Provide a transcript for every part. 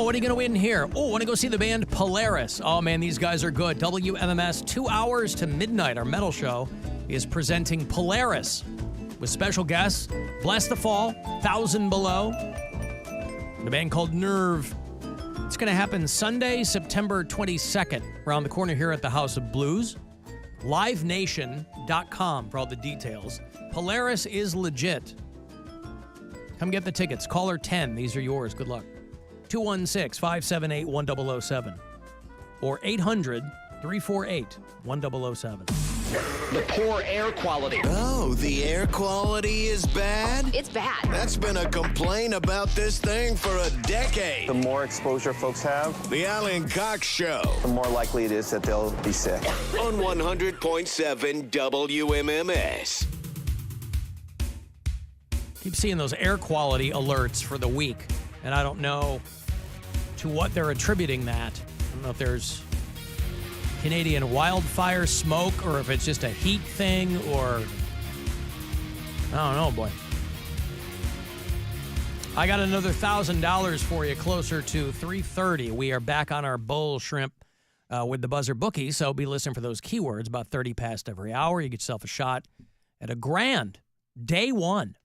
Oh, what are you going to win here? Oh, want to go see the band Polaris. Oh, man, these guys are good. WMMS 2 hours to midnight, our metal show, is presenting Polaris with special guests, Bless the Fall, 1,000 Below, and a band called Nerve. It's going to happen Sunday, September 22nd, around the corner here at the House of Blues. LiveNation.com for all the details. Polaris is legit. Come get the tickets. Caller 10. These are yours. Good luck. 216-578-1007 or 800-348-1007. The poor air quality. Oh, the air quality is bad? It's bad. That's been a complaint about this thing for a decade. The more exposure folks have, The Alan Cox Show the more likely it is that they'll be sick. on 100.7 WMMS. Keep seeing those air quality alerts for the week, and I don't know to what they're attributing that. I don't know if there's Canadian wildfire smoke or if it's just a heat thing or I don't know, boy. I got another $1,000 for you closer to 3:30. We are back on our bull shrimp with the Buzzard bookie, so be listening for those keywords about 30 past every hour. You get yourself a shot at $1,000 day one,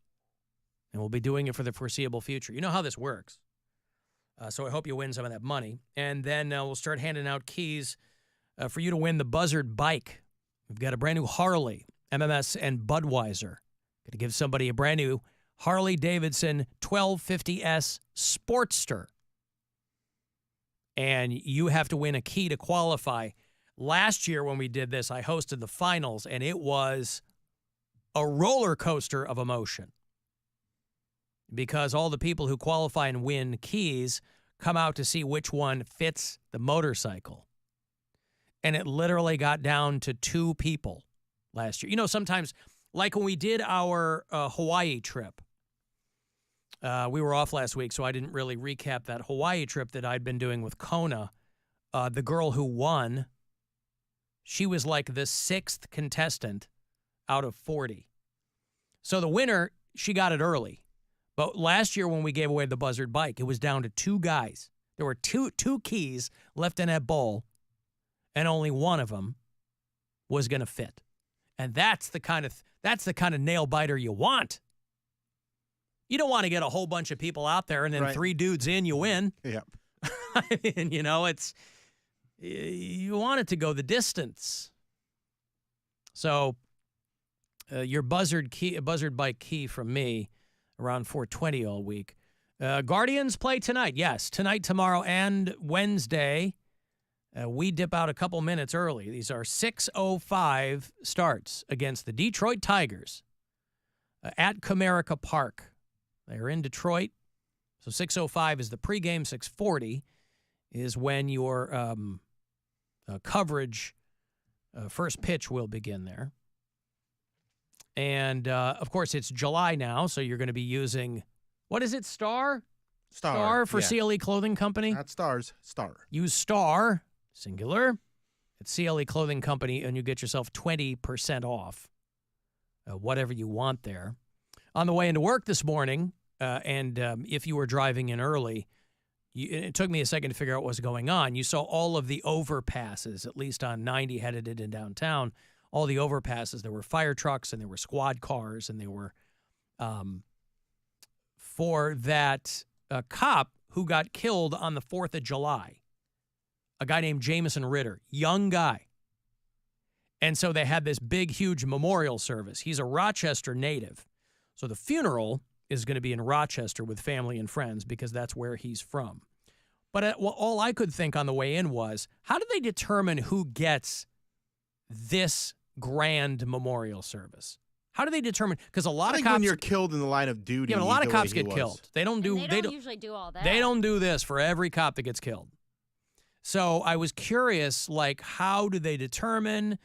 and we'll be doing it for the foreseeable future. You know how this works. So I hope you win some of that money. And then we'll start handing out keys for you to win the Buzzard bike. We've got a brand new Harley, MMS and Budweiser. Going to give somebody a brand new Harley-Davidson 1250S Sportster. And you have to win a key to qualify. Last year when we did this, I hosted the finals, and it was a roller coaster of emotion. Because all the people who qualify and win keys come out to see which one fits the motorcycle. And it literally got down to 2 people last year. You know, sometimes, like when we did our Hawaii trip, we were off last week, so I didn't really recap that Hawaii trip that I'd been doing with Kona. The girl who won, she was like the 6th contestant out of 40. So the winner, she got it early. But last year when we gave away the Buzzard bike, it was down to 2 guys. There were two keys left in that bowl, and only one of them was going to fit. And that's the kind of nail biter you want. You don't want to get a whole bunch of people out there and then 3 dudes in, you win. Yep. I mean, you know, you want it to go the distance. So your Buzzard bike key from me, around 4:20 all week. Guardians play tonight. Yes, tonight, tomorrow, and Wednesday. We dip out a couple minutes early. These are 6:05 starts against the Detroit Tigers at Comerica Park. They're in Detroit. So 6:05 is the pregame. 6:40 is when your coverage first pitch will begin there. And, of course, it's July now, so you're going to be using, what is it, Star? Star for CLE Clothing Company? Not Stars, Star. Use Star, singular, at CLE Clothing Company, and you get yourself 20% off whatever you want there. On the way into work this morning, and if you were driving in early, it took me a second to figure out what was going on. You saw all of the overpasses, at least on 90 headed in downtown. All the overpasses, there were fire trucks and there were squad cars and they were for that cop who got killed on the 4th of July, a guy named Jameson Ritter, young guy. And so they had this big, huge memorial service. He's a Rochester native. So the funeral is going to be in Rochester with family and friends because that's where he's from. But all I could think on the way in was, how do they determine who gets this grand memorial service? How do they determine? Because a lot of cops, when you're killed in the line of duty, yeah, but a lot of cops get killed. They don't usually do all that. They don't do this for every cop that gets killed. So I was curious, like, how do they determine?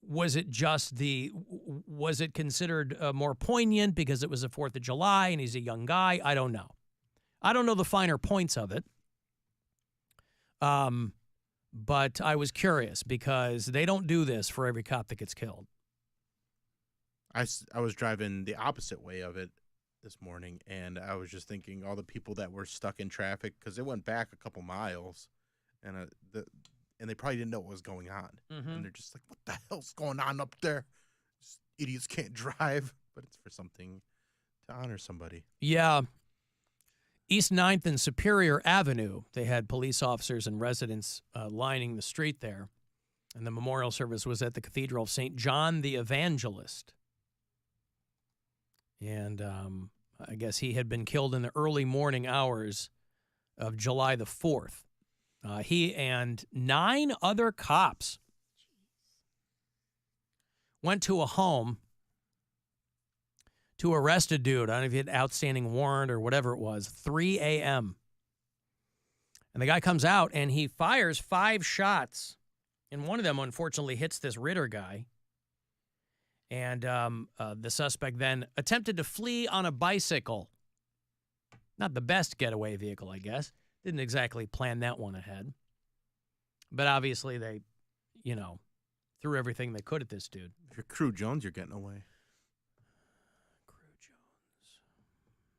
Was it considered more poignant because it was the 4th of July and he's a young guy? I don't know. I don't know the finer points of it. But I was curious because they don't do this for every cop that gets killed. I was driving the opposite way of it this morning, and I was just thinking all the people that were stuck in traffic because it went back a couple miles, and they probably didn't know what was going on, and they're just like, "What the hell's going on up there? Just idiots can't drive," but it's for something to honor somebody. Yeah. East 9th and Superior Avenue, they had police officers and residents lining the street there. And the memorial service was at the Cathedral of St. John the Evangelist. And I guess he had been killed in the early morning hours of July the 4th. He and 9 other cops went to a home to arrest a dude. I don't know if he had an outstanding warrant or whatever it was, 3 a.m. And the guy comes out and he fires 5 shots. And one of them, unfortunately, hits this Ritter guy. And the suspect then attempted to flee on a bicycle. Not the best getaway vehicle, I guess. Didn't exactly plan that one ahead. But obviously they, threw everything they could at this dude. If you're Crew Jones, you're getting away.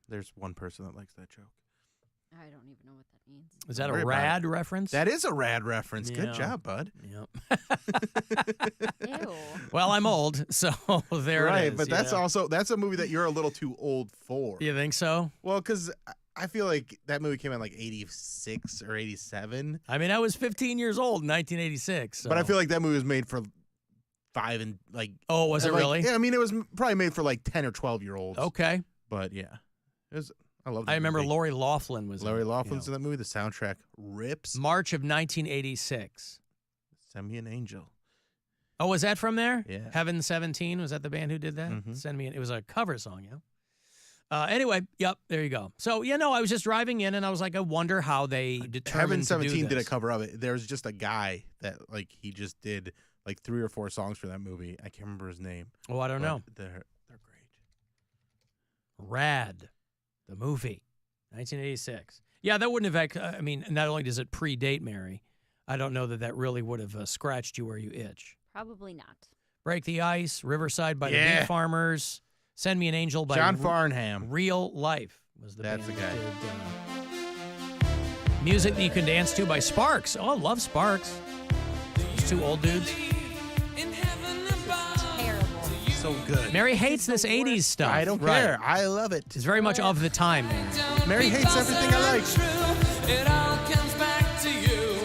There's one person that likes that joke. I don't even know what that means. Is that a Rad reference? That is a Rad reference. Yeah. Good job, bud. Yep. Ew. Well, I'm old, so there it is. Right, but that's a movie that you're a little too old for. You think so? Well, because I feel like that movie came out like 86 or 87. I mean, I was 15 years old in 1986. So. But I feel like that movie was made for 5 and like. Oh, was it really? Yeah, I mean, it was probably made for like 10 or 12-year-olds. Okay. But yeah. I love that I remember movie. Lori Loughlin was Lori in it, Loughlin's in that movie. The soundtrack rips. March of 1986. Send Me an Angel. Oh, was that from there? Yeah. Heaven 17, was that the band who did that? Mhm. Send me. It was a cover song, yeah. Anyway, yep, there you go. So, I was just driving in and I was like, I wonder how they determined Heaven to 17 do did a this. cover of it. There's just a guy that he just did 3 or 4 songs for that movie. I can't remember his name. Oh, I don't know. They're great. Rad, the movie, 1986. Yeah, that wouldn't have. Not only does it predate Mary, I don't know that really would have scratched you where you itch. Probably not. Break the Ice, Riverside by the Yeah. Beat Farmers, Send Me an Angel by John Farnham. Real Life was the That's band the guy. that did, Music That You Can Dance To by Sparks. Oh, I love Sparks. Those 2 old dudes. Terrible. So good. Mary hates this 80s stuff. I don't Right. care. I love it. It's very much of the time, man. Mary hates everything I like. It all comes back to you.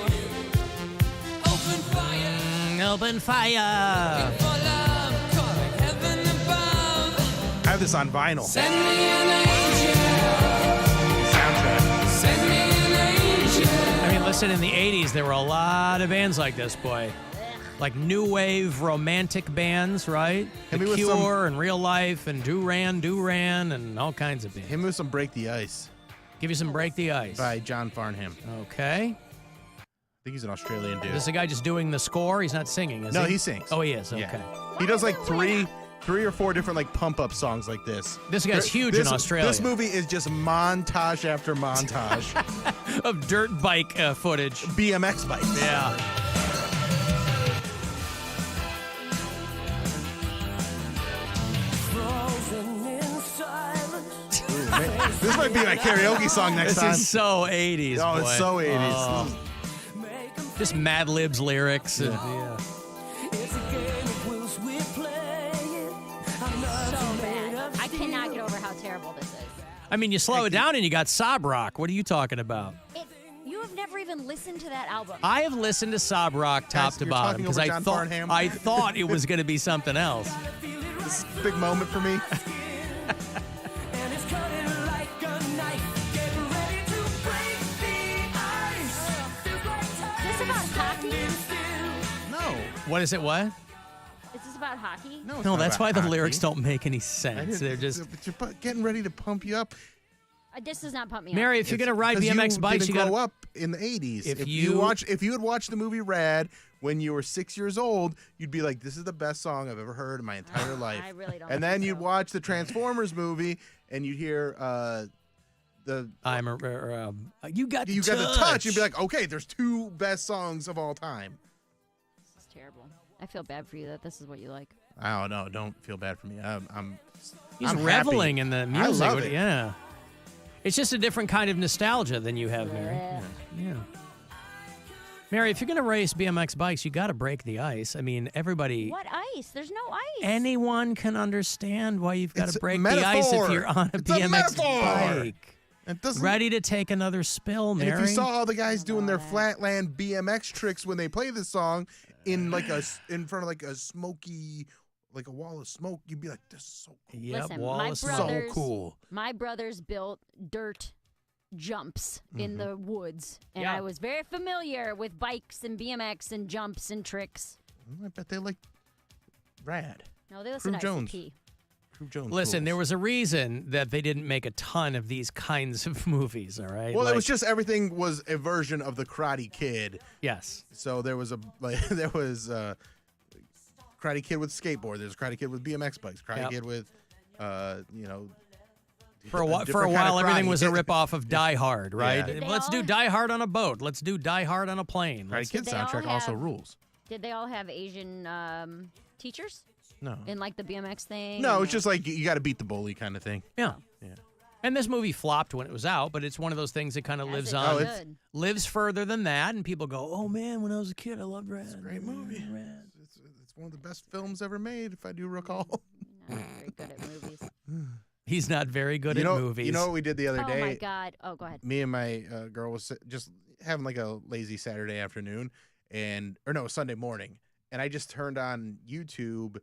Open fire. Open fire. For love, calling heaven above. I have this on vinyl. Send me an angel. Soundtrack. Send me an angel. I mean, listen, in the 80s, there were a lot of bands like this, boy. Like new wave romantic bands, right? Hit The me with Cure and Real Life and Duran and all kinds of bands. Him with some Break the Ice Give you some Break the Ice. by John Farnham. Okay. I think he's an Australian dude. Is this a guy just doing the score? He's not singing, is No, he? he sings. Oh, he is. Okay. Yeah. He does 3 or 4 different pump-up songs like this. This guy's huge in Australia. This movie is just montage after montage. Of dirt bike footage. BMX bikes. Yeah. This might be my karaoke song next This time. is so 80s, Oh, boy. it's so 80s. Oh. Just Mad Libs lyrics. And, So bad. I cannot get over how terrible this is. I mean, you slow it down and you got Sob Rock. What are you talking about? You have never even listened to that album. I have listened to Sob Rock top Guys, to you're bottom talking because over I John thought Farnham. I thought it was going to be something else. This is a big moment for me. Is this about hockey? No. What is it? What? Is this about hockey? No, it's No, not that's about why the hockey. lyrics don't make any I sense. didn't- They're just But you're getting ready to pump you up. This does not pump me Mary. up. If you're going to ride 'Cause BMX you bikes, you didn't got grow up in the 80s. If If you- you had watched the movie Rad when you were 6 years old, you'd be like, "This is the best song I've ever heard in my entire life." I really don't And then think you'd so. watch the Transformers movie, and you'd hear the you got you got the touch. You'd be like, "Okay, there's 2 best songs of all time." This is terrible. I feel bad for you that this is what you like. I don't know. Don't feel bad for me. He's I'm reveling happy. in the I music. love it. Yeah. It's just a different kind of nostalgia than you have, Mary. Yeah. Mary, if you're going to race BMX bikes, you got to break the ice. I mean, everybody. What ice? There's no ice. Anyone can understand why you've got It's to a break the ice if metaphor. you're on a It's a BMX metaphor. bike. It doesn't. Ready to take another spill, And Mary. if you saw all the guys doing their flatland BMX tricks when they play this song in in front of like a smoky, like a wall of smoke, you'd be like, "This is so cool." Yep, Listen, wall my of smoke. brothers, So cool. My brothers built dirt jumps in the woods, and Yeah. I was very familiar with bikes and BMX and jumps and tricks. I bet they like Rad. No, they listen to Jones. ICP. Crew Jones. Listen, there rules. was a reason that they didn't make a ton of these kinds of movies, all right? Well, it Like- was just everything was a version of the Karate Kid. Yes. So there was Karate Kid with skateboard. There's Karate Kid with BMX bikes. Karate Yep. Kid with, For a while, different kind of everything karate. was a ripoff of Die Hard, right? Yeah. Let's do Die Hard on a boat. Let's do Die Hard on a plane. Karate Kid Did they all soundtrack also have- rules. Did they all have Asian teachers No. in like the BMX thing? No, and it's just like you got to beat the bully kind of thing. Yeah. Yeah. And this movie flopped when it was out, but it's one of those things that kind of As lives it on, should. lives further than that, and people go, "Oh man, when I was a kid, I loved Rad." It's a great movie. Rad. It's one of the best films ever made, if I do recall. Not very good at movies. He's not very good at movies. You know what we did the other Oh day? my God! Oh, go ahead. Me and my girl was just having like a lazy Saturday afternoon, Sunday morning, and I just turned on YouTube.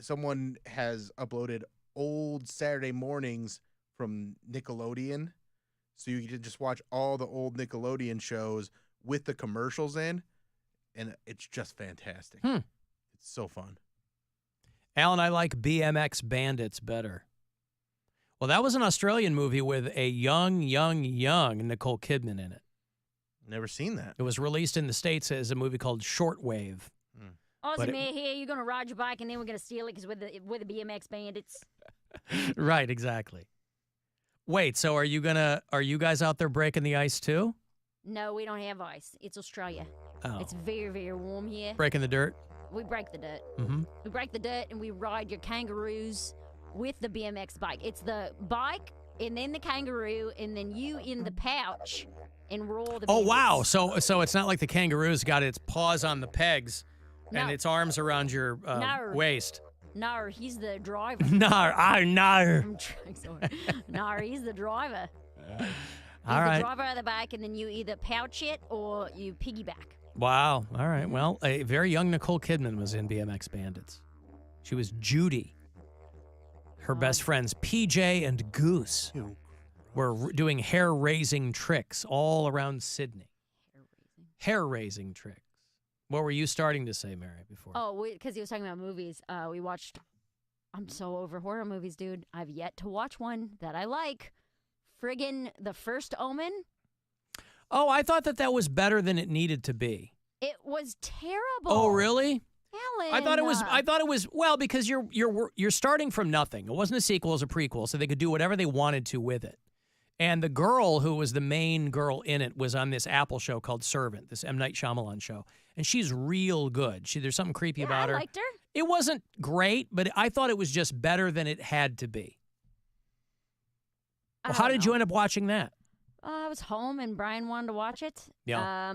Someone has uploaded old Saturday mornings from Nickelodeon, so you can just watch all the old Nickelodeon shows with the commercials in, and it's just fantastic. Hmm. It's so fun. Alan, I like BMX Bandits better. Well, that was an Australian movie with a young Nicole Kidman in it. Never seen that. It was released in the States as a movie called Shortwave. Aussie But it- man here, you're gonna ride your bike and then we're gonna steal it because we're the BMX bandits. Right, exactly. Wait, so are you guys out there breaking the ice too? No, we don't have ice. It's Australia. Oh. It's very, very warm here. Breaking the dirt? We break the dirt. Mm-hmm. We break the dirt and we ride your kangaroos with the BMX bike. It's the bike and then the kangaroo and then you in the pouch and roll the. Oh BMX. wow! So it's not like the kangaroo's got its paws on the pegs and No. its arms around your No. waist. No, he's the driver. No, I know. I'm trying so hard. No, he's the driver. He's All the right. driver of the bike, and then you either pouch it or you piggyback. Wow. All right. Well, a very young Nicole Kidman was in BMX Bandits. She was Judy. Her best friends, PJ and Goose, were doing hair-raising tricks all around Sydney. Hair-raising tricks. What were you starting to say, Mary, before? Oh, because he was talking about movies. We watched. I'm so over horror movies, dude. I've yet to watch one that I like. Friggin' The First Omen. Oh, I thought that was better than it needed to be. It was terrible. Oh, really? Alan. I thought it was well because you're starting from nothing. It wasn't a sequel, it was a prequel, so they could do whatever they wanted to with it. And the girl who was the main girl in it was on this Apple show called Servant, this M. Night Shyamalan show, and she's real good. There's something creepy about her. I liked her. It wasn't great, but I thought it was just better than it had to be. Well, how did you end up watching that? I was home and Brian wanted to watch it. Yeah.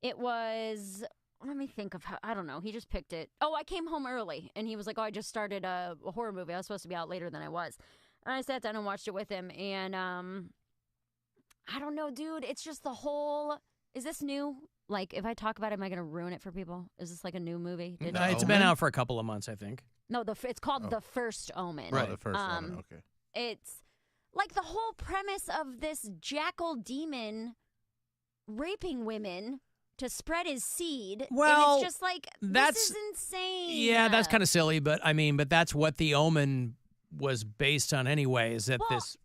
It was. Let me think of how. I don't know. He just picked it. Oh, I came home early and he was like, "Oh, I just started a horror movie. I was supposed to be out later than I was." And I sat down and watched it with him. And I don't know, dude. It's just the whole. Is this new? Like, if I talk about it, am I going to ruin it for people? Is this like a new movie? It's been out for a couple of months, I think. No, it's called The First Omen. Right. The first one. Okay. It's like the whole premise of this jackal demon raping women to spread his seed. Well, and it's just like, that's- this is insane. Yeah, that's kind of silly, but that's what The Omen was based on anyway, is that Well, this...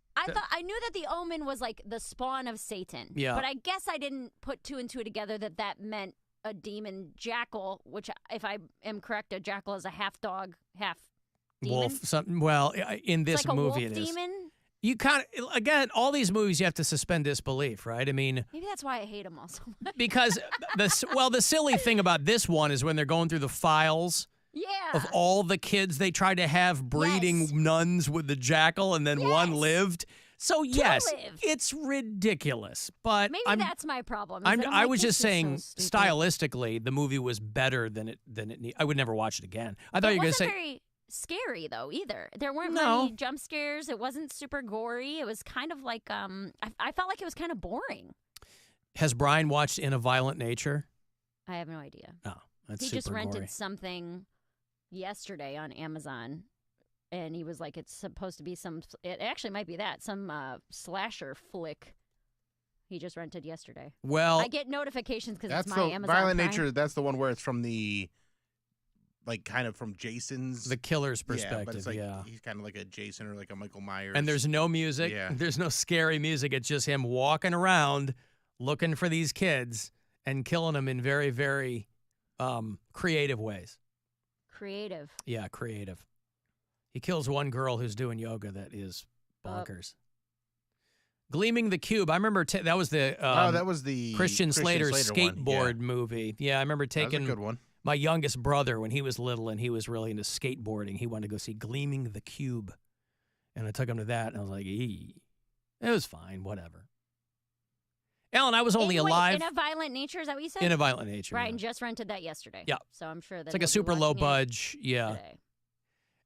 I knew that the Omen was like the spawn of Satan. Yeah. But I guess I didn't put two and two together that meant a demon jackal, which, if I am correct, a jackal is a half dog, half demon. Wolf, in this It's like movie a wolf it is. demon. You kind of, again, all these movies you have to suspend disbelief, right? I mean, Maybe that's why I hate them all so much. because the silly thing about this one is when they're going through the files Yeah. Of all the kids they tried to have breeding Yes. nuns with the jackal, and then one Yes. lived. So yes, lived. it's ridiculous. But Maybe that's my problem. is I'm, that I'm I like, was this just is so saying, stupid. stylistically, the movie was better than it I would never watch it again. I thought It you were going to wasn't say very scary though either. There weren't No. many jump scares. It wasn't super gory. It was kind of like I felt like it was kind of boring. Has Brian watched In a Violent Nature? I have no idea. No, that's He super just rented gory. something yesterday on Amazon, and he was like, "It's supposed to be some. It actually might be some slasher flick." He just rented yesterday. Well, I get notifications because That's it's my the Amazon Violent Prime. Nature. That's the one where it's from the, like, kind of from Jason's the killer's Yeah, but perspective, it's like yeah. he's kind of like a Jason or like a Michael Myers. And there's no music. Yeah. There's no scary music. It's just him walking around looking for these kids and killing them in very, very creative ways. Creative. Yeah, creative. He kills one girl who's doing yoga that is bonkers. Gleaming the Cube. I remember that was the that was the Christian Slater one, skateboard movie. Yeah, I remember That was a taking good one. my youngest brother when he was little and he was really into skateboarding. He wanted to go see Gleaming the Cube. And I took him to that and I was like, it was fine, whatever. Alan, I was only Wait, alive In a Violent Nature, is that what you said? in a violent nature. Brian yeah. just rented that yesterday. Yeah. So I'm sure that It's like a he'll be super low watching it budge. Yeah. today.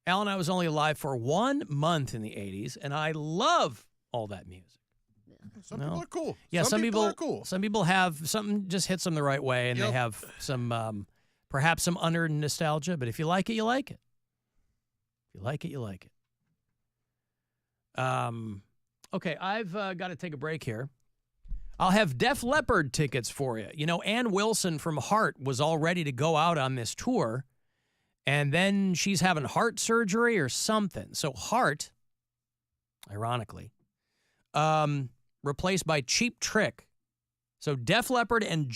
Alan, I was only alive for 1 month in the 80s, and I love all that music. Some No. people are cool. Yeah, some people are cool. Some people have something just hits them the right way, and they Yep. have some perhaps some unearned nostalgia. But if you like it, you like it. If you like it, you like it. Okay, I've got to take a break here. I'll have Def Leppard tickets for you. You know, Ann Wilson from Heart was all ready to go out on this tour, and then she's having heart surgery or something. So Heart, ironically, replaced by Cheap Trick. So Def Leppard and